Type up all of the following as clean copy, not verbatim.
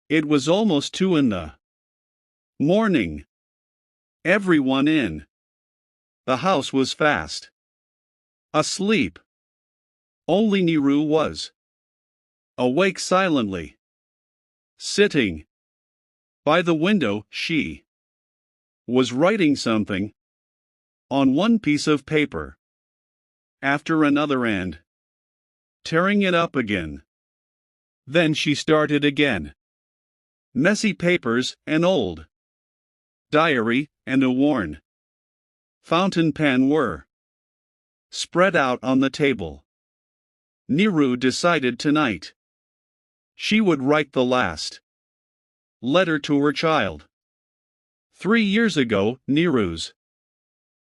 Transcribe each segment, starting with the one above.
It was almost 2 in the morning. Everyone in the house was fast asleep. Only Niru was awake silently. Sitting by the window, she was writing something on one piece of paper after another and tearing it up again. Then she started again. Messy papers, an old diary, and a worn fountain pen were spread out on the table. Niru decided tonight she would write the last letter to her child. 3 years ago, Niru's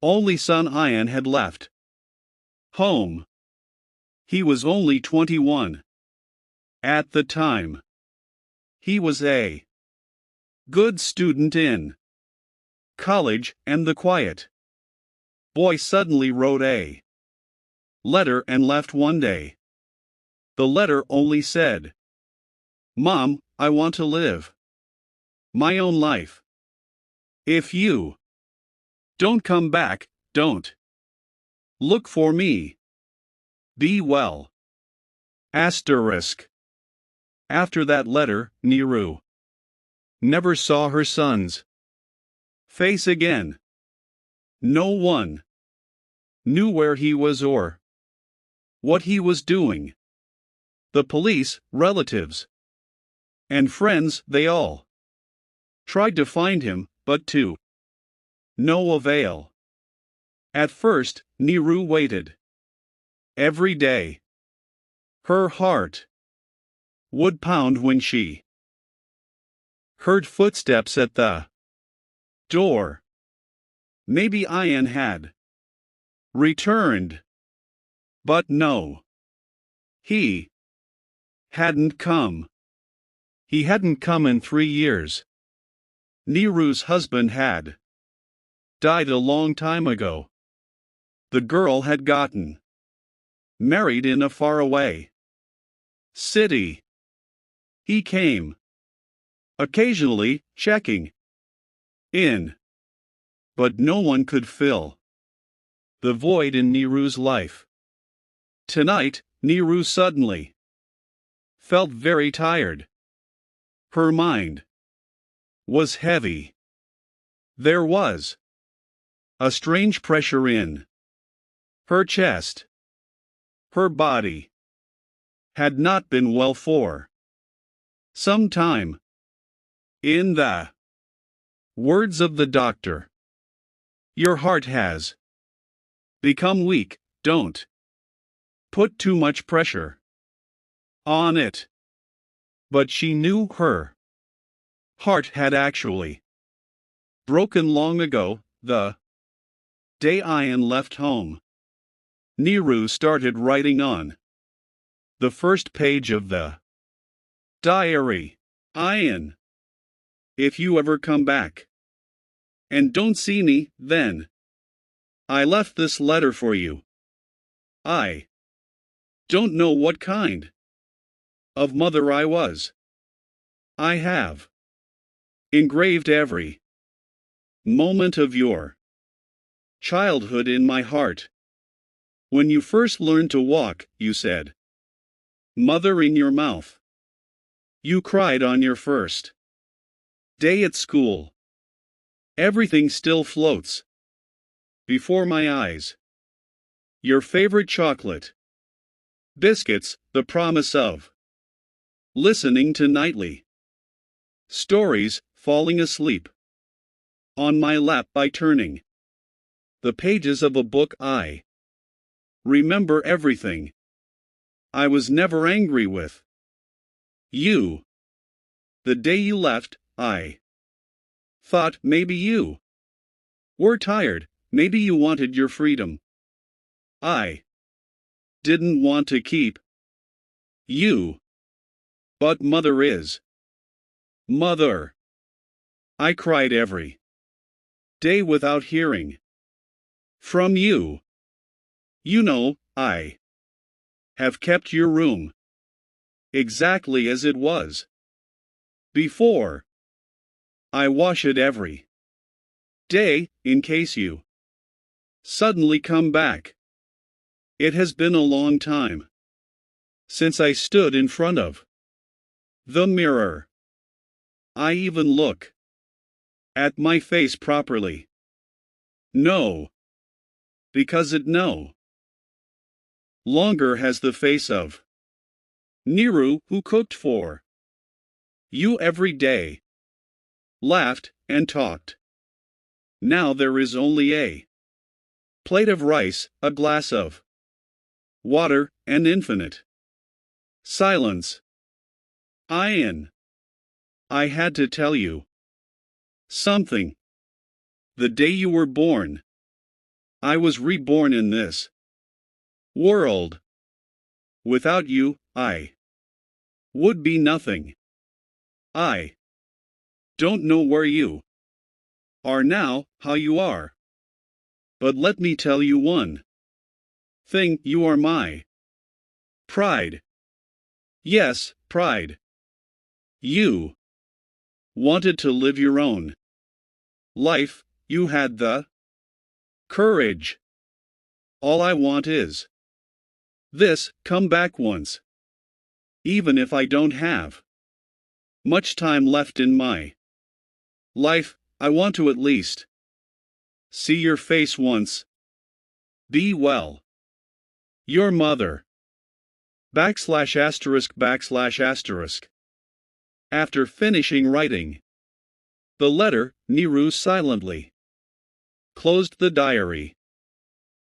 only son Ian had left home. He was only 21 at the time. He was a good student in college, and the quiet boy suddenly wrote a letter and left one day. The letter only said, "Mom, I want to live my own life. If you don't come back, don't look for me. Be well." Asterisk. After that letter, Niru never saw her son's face again. No one knew where he was or what he was doing. The police, relatives, and friends, they all tried to find him, but to no avail. At first, Niru waited. Every day, her heart would pound when she heard footsteps at the door. Maybe Ian had returned. But no. He hadn't come. He hadn't come in 3 years. Niru's husband had died a long time ago. The girl had gotten married in a faraway city. He came occasionally, checking in, but no one could fill the void in Niru's life. Tonight, Niru suddenly felt very tired. Her mind was heavy. There was a strange pressure in her chest. Her body had not been well for some time. In the words of the doctor, "Your heart has become weak, don't put too much pressure on it." But she knew her heart had actually broken long ago, the day Ian left home. Niru started writing on the first page of the diary. "Ian, if you ever come back and don't see me, then I left this letter for you. I don't know what kind of mother I was. I have engraved every moment of your childhood in my heart. When you first learned to walk, you said, 'Mother' in your mouth. You cried on your first day at school. Everything still floats before my eyes. Your favorite chocolate, biscuits, the promise of listening to nightly stories, falling asleep on my lap by turning the pages of a book. I remember everything. I was never angry with you. The day you left, I thought maybe you were tired, maybe you wanted your freedom. I didn't want to keep you. But mother is mother." I cried every day without hearing from you. You know, I have kept your room exactly as it was before. I wash it every day, in case you suddenly come back. It has been a long time since I stood in front of the mirror. I even look at my face properly. No, because it no longer has the face of Niru, who cooked for you every day, laughed and talked. Now there is only a plate of rice, a glass of water, and infinite silence. I had to tell you something. The day you were born, I was reborn in this world. Without you, I would be nothing. I don't know where you are now, how you are. But let me tell you one thing, you are my pride. Yes, pride. You wanted to live your own life, you had the courage. All I want is this, come back once. Even if I don't have much time left in my life, I want to at least see your face once. Be well. Your mother. *****. After finishing writing the letter, Niru silently closed the diary.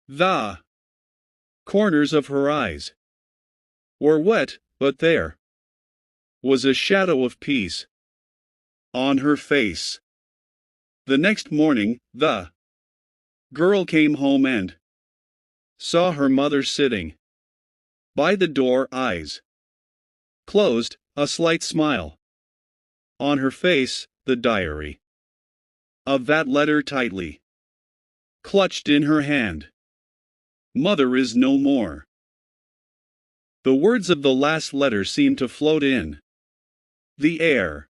The corners of her eyes were wet, but there was a shadow of peace on her face. The next morning, the girl came home and saw her mother sitting by the door, eyes closed, a slight smile on her face, the diary of that letter tightly clutched in her hand. Mother is no more. The words of the last letter seemed to float in the air.